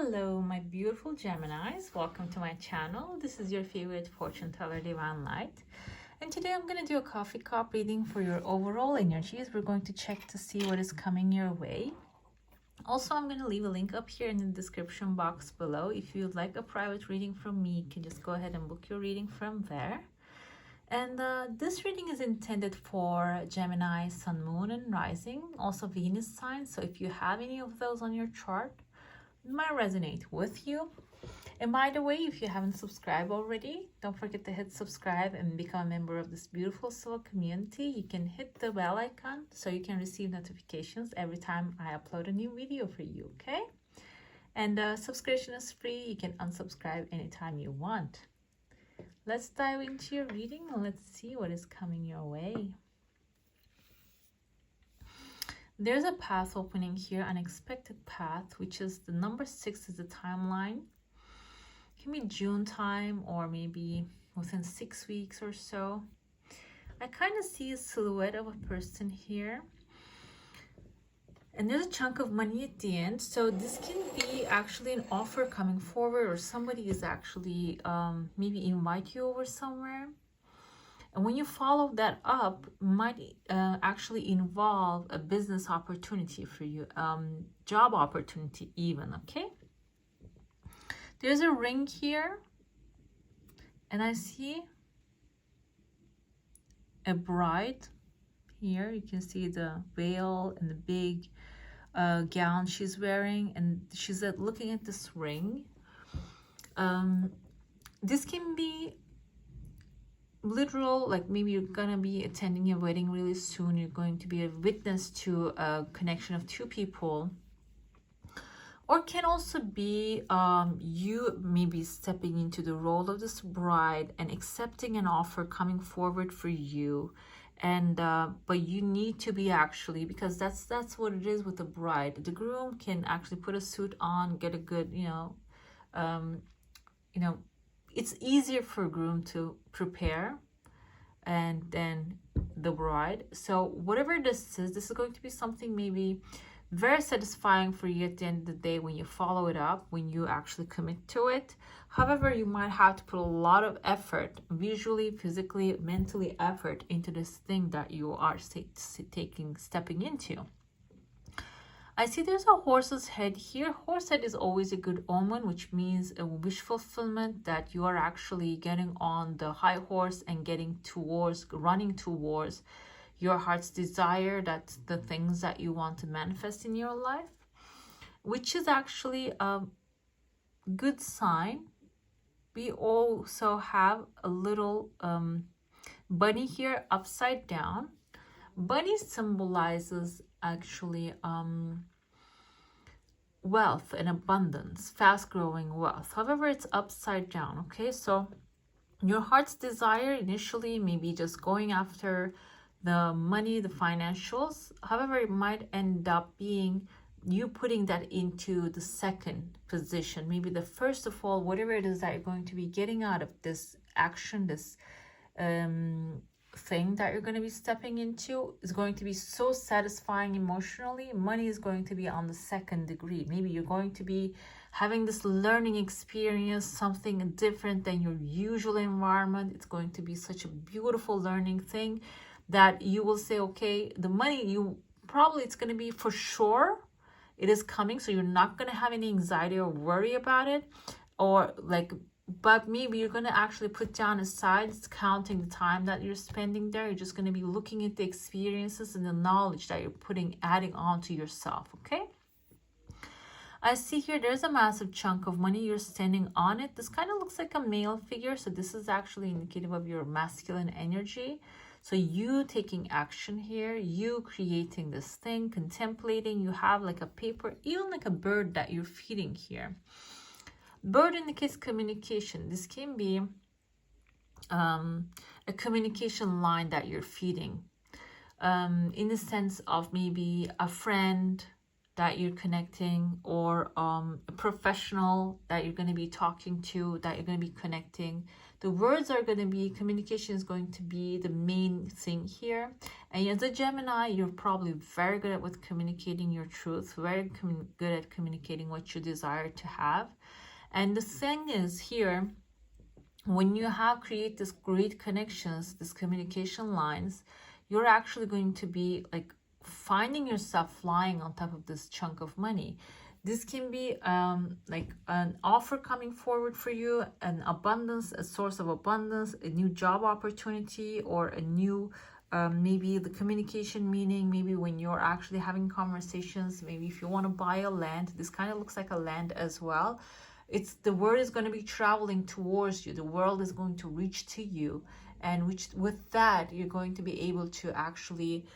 Hello, my beautiful Geminis. Welcome to my channel. This is your favorite fortune teller, Divine Light. And today I'm going to do a coffee cup reading for your overall energies. We're going to check to see what is coming your way. Also, I'm going to leave a link up here in the description box below. If you'd like a private reading from me, you can just go ahead and book your reading from there. And this reading is intended for Gemini, Sun, Moon, and Rising, also Venus signs. So if you have any of those on your chart, it might resonate with you. And by the way, if you haven't subscribed already, don't forget to hit subscribe and become a member of this beautiful soul community. You can hit the bell icon so you can receive notifications every time I upload a new video for you, okay? And subscription is free. You can unsubscribe anytime you want. Let's dive into your reading and let's see what is coming your way. There's a path opening here, unexpected path, which is the number 6 is the timeline. It can be June time or maybe within 6 weeks or so. I kind of see a silhouette of a person here. And there's a chunk of money at the end. So this can be actually an offer coming forward, or somebody is actually maybe invite you over somewhere. And when you follow that up, might actually involve a business opportunity for you, job opportunity even, okay? There's a ring here, and I see a bride here. You can see the veil and the big gown she's wearing, and she's looking at this ring. This can be literal, like maybe you're gonna be attending a wedding really soon. You're going to be a witness to a connection of two people, or can also be you maybe stepping into the role of this bride and accepting an offer coming forward for you. And but you need to be actually, because that's what it is with the bride. The groom can actually put a suit on, get a good it's easier for a groom to prepare and then the bride. So whatever this is going to be something maybe very satisfying for you at the end of the day when you follow it up, when you actually commit to it. However, you might have to put a lot of effort, visually, physically, mentally effort into this thing that you are stepping into. I see there's a horse's head here. Horse head is always a good omen, which means a wish fulfillment, that you are actually getting on the high horse and running towards your heart's desire. That's the things that you want to manifest in your life, which is actually a good sign. We also have a little bunny here upside down. Bunny symbolizes actually wealth and abundance, fast-growing wealth. However, it's upside down, okay? So your heart's desire initially maybe just going after the money, the financials. However, it might end up being you putting that into the second position. Maybe the first of all, whatever it is that you're going to be getting out of this action, this thing that you're going to be stepping into is going to be so satisfying emotionally. Money is going to be on the second degree. Maybe you're going to be having this learning experience, something different than your usual environment. It's going to be such a beautiful learning thing that you will say, okay, the money, it's going to be for sure it is coming, so you're not going to have any anxiety or worry about it, but maybe you're going to actually put down aside, it's counting the time that you're spending there. You're just going to be looking at the experiences and the knowledge that you're adding on to yourself, okay? I see here there's a massive chunk of money. You're standing on it. This kind of looks like a male figure, so this is actually indicative of your masculine energy. So you taking action here, you creating this thing, contemplating. You have like a paper, even like a bird that you're feeding here. Bird indicates communication. This can be a communication line that you're feeding, in the sense of maybe a friend, that you're connecting, or a professional that you're going to be talking to, that you're going to be connecting. The words are going to be, communication is going to be the main thing here. And as a Gemini, you're probably very good at with communicating your truth, very good at communicating what you desire to have. And the thing is here, when you have create this great connections, this communication lines, you're actually going to be like finding yourself flying on top of this chunk of money. This can be like an offer coming forward for you, an abundance, a source of abundance, a new job opportunity, or a new maybe the communication meaning, maybe when you're actually having conversations, maybe if you want to buy a land, this kind of looks like a land as well. It's the word is going to be traveling towards you. The world is going to reach to you, and with that, you're going to be able to actually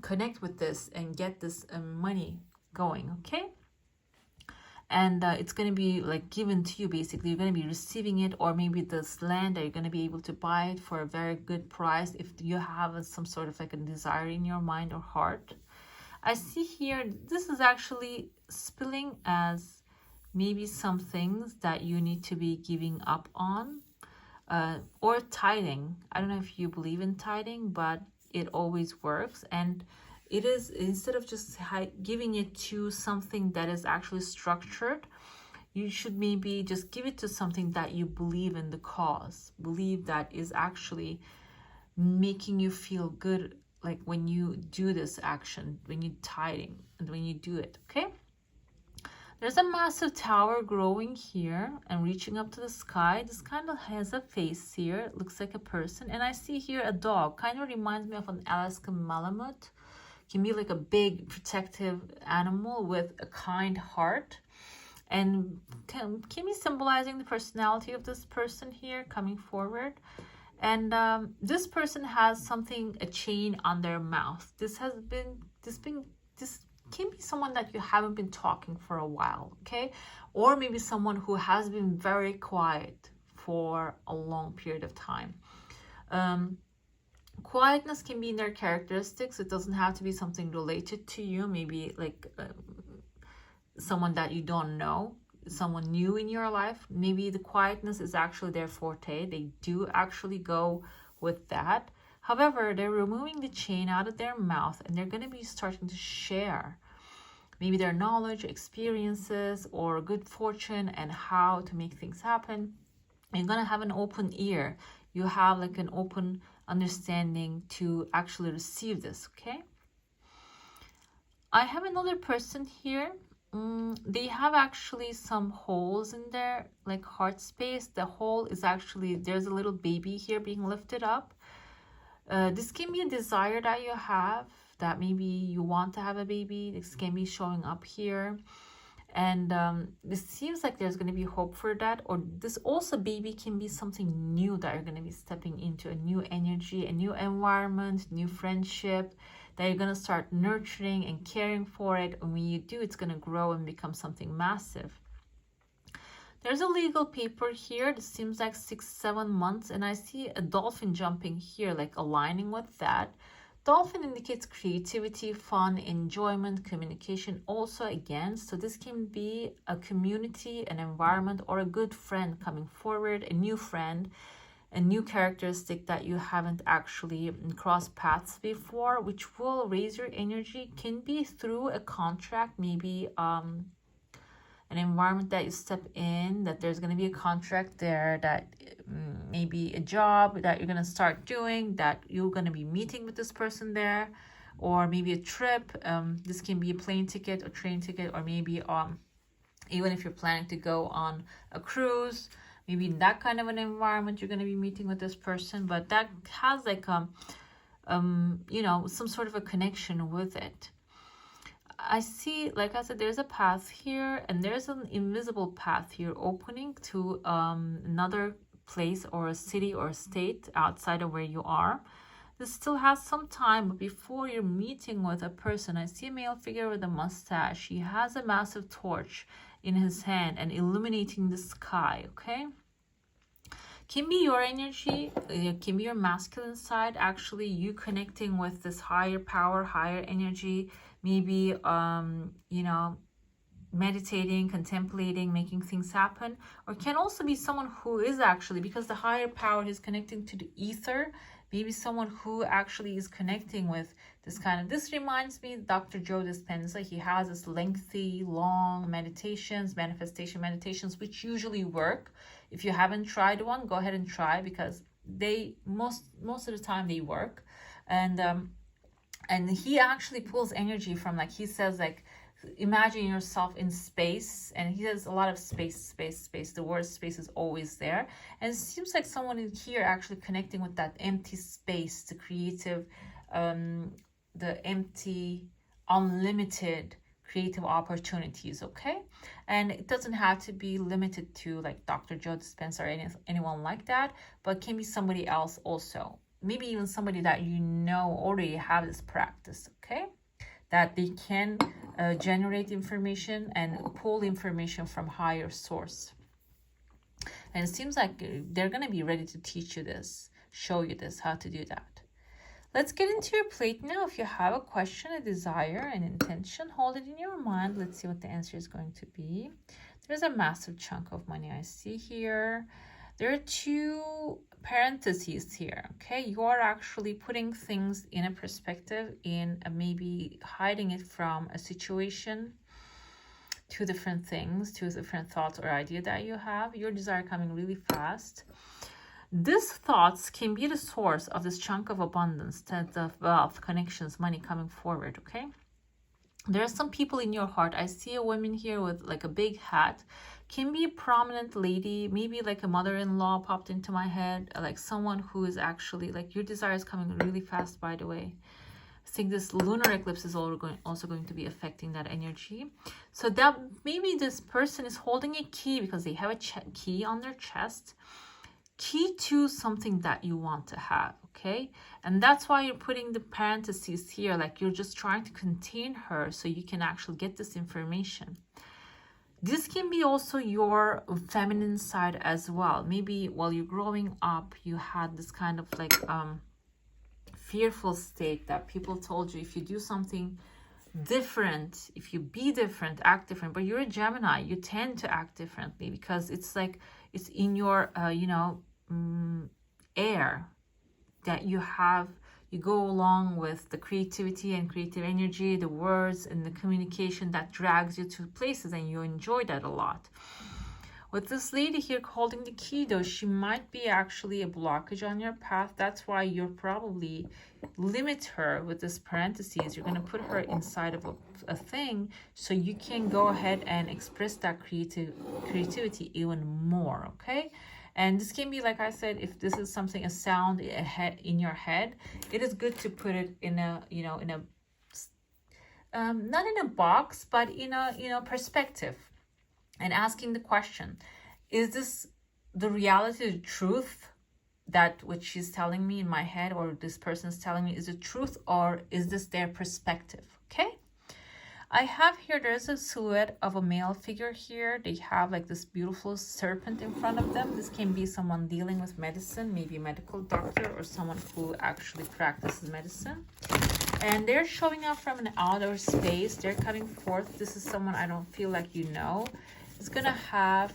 connect with this and get this money going, okay? And it's going to be like given to you, basically. You're going to be receiving it, or maybe this land that you're going to be able to buy it for a very good price if you have some sort of like a desire in your mind or heart. I see here, this is actually spilling as maybe some things that you need to be giving up on, or tithing. I don't know if you believe in tithing, but it always works. And it is, instead of just giving it to something that is actually structured, you should maybe just give it to something that you believe in the cause, believe that is actually making you feel good, like when you do this action, when you're tithing and when you do it, okay? There's a massive tower growing here and reaching up to the sky. This kind of has a face here. It looks like a person. And I see here a dog. Kind of reminds me of an Alaskan Malamute. Can be like a big protective animal with a kind heart. And can be symbolizing the personality of this person here coming forward. And this person has something, a chain on their mouth. This can be someone that you haven't been talking for a while, okay? Or maybe someone who has been very quiet for a long period of time. Quietness can be in their characteristics. It doesn't have to be something related to you. Maybe like someone that you don't know, someone new in your life. Maybe the quietness is actually their forte. They do actually go with that. However, they're removing the chain out of their mouth, and they're going to be starting to share maybe their knowledge, experiences, or good fortune and how to make things happen. You're going to have an open ear. You have like an open understanding to actually receive this, okay? I have another person here. They have actually some holes in their like heart space. The hole is actually, there's a little baby here being lifted up. This can be a desire that you have, that maybe you want to have a baby. This can be showing up here. And this seems like there's going to be hope for that. Or this also, baby, can be something new that you're going to be stepping into, a new energy, a new environment, new friendship that you're going to start nurturing and caring for it. And when you do, it's going to grow and become something massive. There's a legal paper here. This seems like 6-7 months. And I see a dolphin jumping here, like aligning with that. Dolphin indicates creativity, fun, enjoyment, communication also again. So this can be a community, an environment, or a good friend coming forward, a new friend, a new characteristic that you haven't actually crossed paths before, which will raise your energy. Can be through a contract, maybe an environment that you step in, that there's going to be a contract there, that maybe a job that you're going to start doing, that you're going to be meeting with this person there, or maybe a trip. This can be a plane ticket or train ticket, or maybe even if you're planning to go on a cruise, maybe in that kind of an environment, you're going to be meeting with this person. But that has like you know, some sort of a connection with it. I see, like I said, there's a path here, and there's an invisible path here opening to another place or a city or a state outside of where you are. This still has some time, but before you're meeting with a person, I see a male figure with a mustache. He has a massive torch in his hand and illuminating the sky, okay? Can be your energy, it can be your masculine side, actually you connecting with this higher power, higher energy, maybe, you know, meditating, contemplating, making things happen, or can also be someone who is actually, because the higher power is connecting to the ether, maybe someone who actually is connecting with this kind of, this reminds me Dr. Joe Dispenza. He has this lengthy, long meditations, manifestation meditations, which usually work. If you haven't tried one, go ahead and try, because they most of the time they work. And he actually pulls energy from, like, he says, like, imagine yourself in space, and he has a lot of space. The word space is always there, and it seems like someone in here actually connecting with that empty space, the creative, the empty, unlimited creative opportunities. Okay, and it doesn't have to be limited to like Dr. Joe Dispenza or anyone like that, but it can be somebody else also, maybe even somebody that you know already have this practice. Okay, that they can generate information and pull information from higher source. And it seems like they're going to be ready to teach you this, show you this, how to do that. Let's get into your plate now. If you have a question, a desire, an intention, hold it in your mind. Let's see what the answer is going to be. There's a massive chunk of money I see here. There are 2 parentheses here. Okay, you are actually putting things in a perspective, in maybe hiding it from a situation, 2 different things, 2 different thoughts or idea that you have. Your desire coming really fast. These thoughts can be the source of this chunk of abundance, of wealth, connections, money coming forward. Okay, there are some people in your heart. I see a woman here with like a big hat. Can be a prominent lady, maybe like a mother-in-law popped into my head, like someone who is actually, like, your desire is coming really fast, by the way. I think this lunar eclipse is also going to be affecting that energy. So that maybe this person is holding a key, because they have a key on their chest, key to something that you want to have. Okay, and that's why you're putting the parentheses here, like you're just trying to contain her so you can actually get this information. This can be also your feminine side as well. Maybe while you're growing up, you had this kind of like fearful state that people told you, if you do something different, if you be different, act different. But you're a Gemini, you tend to act differently, because it's like it's in your air that you have. You go along with the creativity and creative energy, the words and the communication that drags you to places, and you enjoy that a lot. With this lady here holding the key, though, she might be actually a blockage on your path. That's why you're probably limit her with this parentheses. You're going to put her inside of a thing so you can go ahead and express that creativity even more. Okay. And this can be, like I said, if this is something, a sound in your head, it is good to put it in a, not in a box, but in a, perspective, and asking the question, is this the reality, the truth, that what she's telling me in my head, or this person is telling me, is it truth, or is this their perspective? Okay. I have here, there's a silhouette of a male figure here. They have like this beautiful serpent in front of them. This can be someone dealing with medicine, maybe a medical doctor, or someone who actually practices medicine. And they're showing up from an outer space. They're coming forth. This is someone I don't feel like you know. It's going to have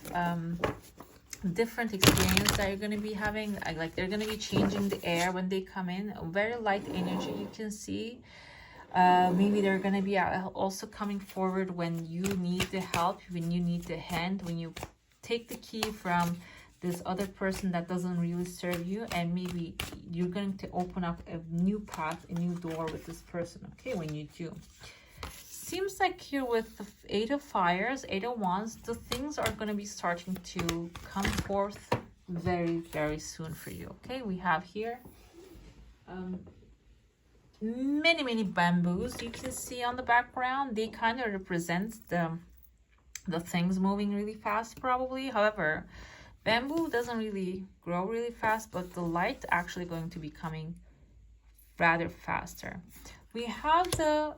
different experience that you're going to be having. Like they're going to be changing the air when they come in. A very light energy you can see. Maybe they're going to be also coming forward when you need the help, when you need the hand, when you take the key from this other person that doesn't really serve you, and maybe you're going to open up a new path, a new door with this person. Okay, when you do. Seems like here with the 8 of Fires, 8 of Wands, the things are going to be starting to come forth very, very soon for you. Okay, we have here many bamboos you can see on the background. They kind of represent the things moving really fast, probably. However, bamboo doesn't really grow really fast, but the light actually going to be coming rather faster. We have the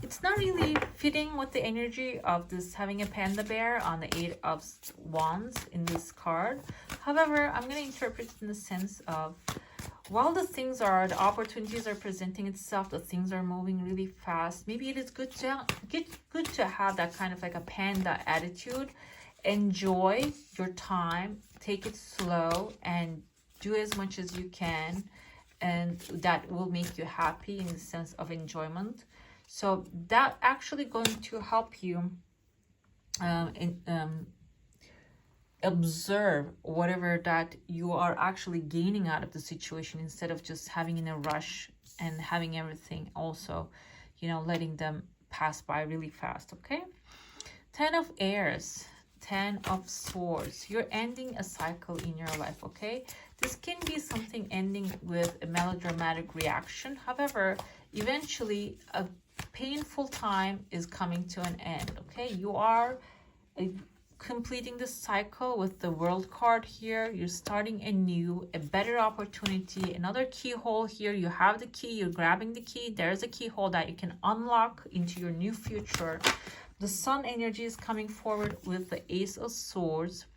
it's not really fitting with the energy of this having a panda bear on the 8 of Wands in this card. However, I'm going to interpret it in the sense of while the opportunities are presenting itself, the things are moving really fast. Maybe it is good to have that kind of like a panda attitude. Enjoy your time, take it slow, and do as much as you can, and that will make you happy in the sense of enjoyment. So that actually going to help you observe whatever that you are actually gaining out of the situation, instead of just having in a rush and having everything also, you know, letting them pass by really fast. Okay, 10 of Airs, 10 of Swords. You're ending a cycle in your life. Okay, this can be something ending with a melodramatic reaction. However, eventually a painful time is coming to an end. Okay, you are completing the cycle with the World card here. You're starting anew, a better opportunity, another keyhole here. You have the key, you're grabbing the key. There's a keyhole that you can unlock into your new future. The Sun energy is coming forward with the Ace of Swords,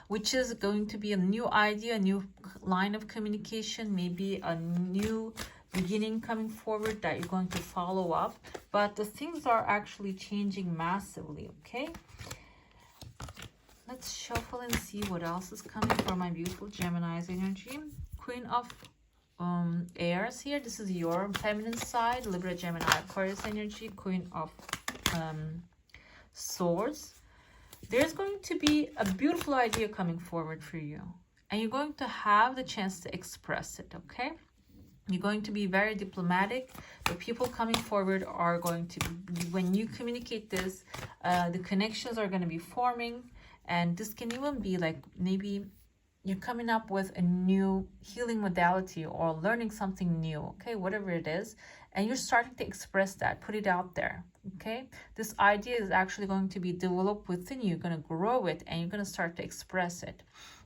which is going to be a new idea, a new line of communication, maybe a new beginning coming forward that you're going to follow up. But the things are actually changing massively. Okay, let's shuffle and see what else is coming for my beautiful Gemini's energy. Queen of Airs here. This is your feminine side. Libra, Gemini, Aquarius energy. Queen of Swords. There's going to be a beautiful idea coming forward for you, and you're going to have the chance to express it. Okay, you're going to be very diplomatic. The people coming forward are going to be, when you communicate this, the connections are going to be forming. And this can even be like, maybe you're coming up with a new healing modality or learning something new. Okay, whatever it is, and you're starting to express that, put it out there. Okay, this idea is actually going to be developed within you. You're going to grow it, and you're going to start to express it.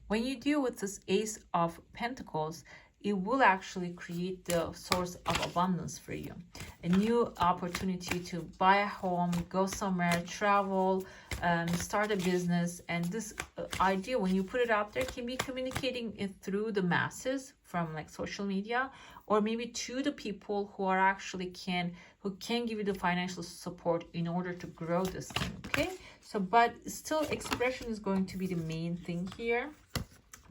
When you deal with this Ace of Pentacles, it will actually create the source of abundance for you. A new opportunity to buy a home, go somewhere, travel, start a business. And this idea, when you put it out there, can be communicating it through the masses from like social media, or maybe to the people who are actually who can give you the financial support in order to grow this thing. Okay, so but still expression is going to be the main thing here.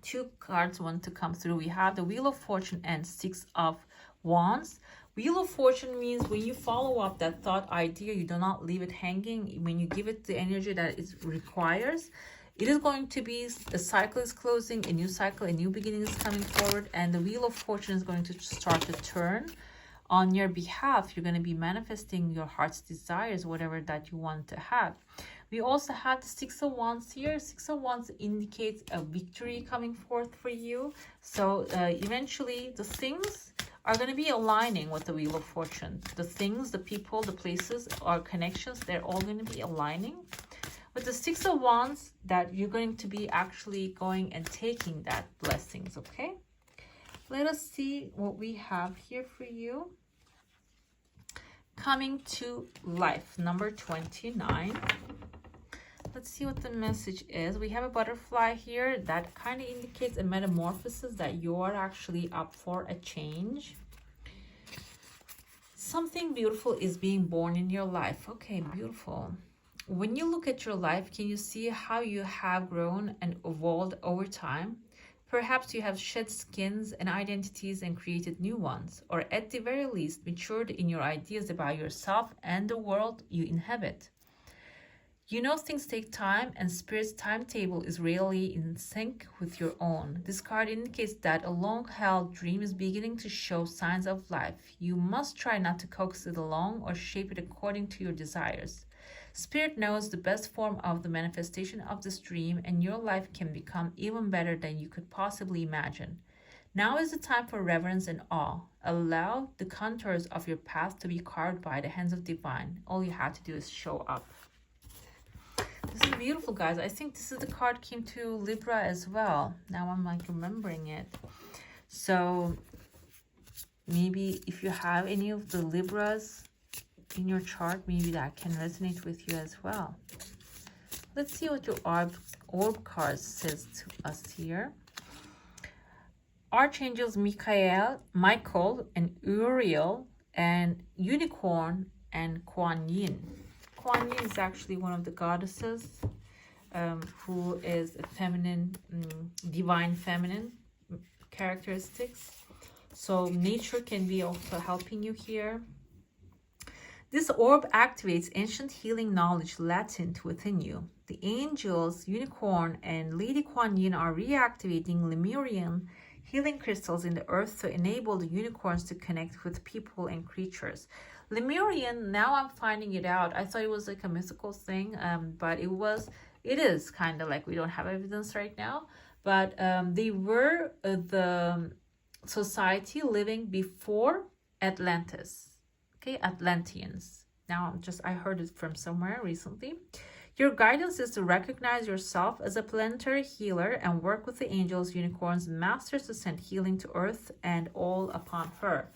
Two cards want to come through. We have the Wheel of Fortune and Six of Wands. Wheel of Fortune means when you follow up that thought idea, you do not leave it hanging. When you give it the energy that it requires, it is going to be a cycle is closing, a new cycle, a new beginning is coming forward, and the Wheel of Fortune is going to start to turn on your behalf. You're going to be manifesting your heart's desires, whatever that you want to have. We also have the Six of Wands here. Six of Wands indicates a victory coming forth for you. So eventually the things are going to be aligning with the Wheel of Fortune. The things, the people, the places, our connections, they're all going to be aligning. With the Six of Wands, that you're going to be actually going and taking that blessings, okay? Let us see what we have here for you. Coming to life, number 29. Let's see what the message is. We have a butterfly here that kind of indicates a metamorphosis, that you are actually up for a change. Something beautiful is being born in your life. Okay, beautiful. When you look at your life, can you see how you have grown and evolved over time? Perhaps you have shed skins and identities and created new ones, or at the very least matured in your ideas about yourself and the world you inhabit. You know things take time, and Spirit's timetable is rarely in sync with your own. This card indicates that a long-held dream is beginning to show signs of life. You must try not to coax it along or shape it according to your desires. Spirit knows the best form of the manifestation of this dream, and your life can become even better than you could possibly imagine. Now is the time for reverence and awe. Allow the contours of your path to be carved by the hands of divine. All you have to do is show up. This is beautiful, guys. I think this is the card came to Libra as well. Now I'm like remembering it. So maybe if you have any of the Libras in your chart, maybe that can resonate with you as well. Let's see what your orb card says to us here. archangels Michael, and Uriel, and Unicorn, and Kuan Yin. Kuan Yin is actually one of the goddesses who is a feminine, divine feminine characteristics. So nature can be also helping you here. This orb activates ancient healing knowledge latent within you. The angels, Unicorn, and Lady Kuan Yin are reactivating Lemurian healing crystals in the earth to enable the unicorns to connect with people and creatures. Lemurian, now I'm finding it out. I thought it was like a mythical thing, but it is kind of like, we don't have evidence right now, but they were the society living before Atlantis. Okay, Atlanteans. Now, I heard it from somewhere recently. Your guidance is to recognize yourself as a planetary healer and work with the angels, unicorns, masters to send healing to earth and all upon her.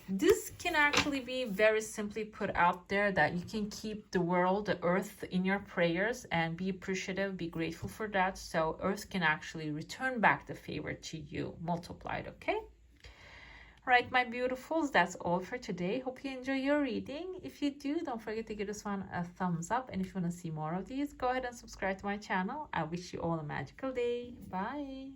This can actually be very simply put out there, that you can keep the world, the earth, in your prayers and be appreciative, be grateful for that. So earth can actually return back the favor to you, multiplied, okay? Right, my beautifuls, that's all for today. Hope you enjoy your reading. If you do, don't forget to give this one a thumbs up. And if you want to see more of these, go ahead and subscribe to my channel. I wish you all a magical day. Bye.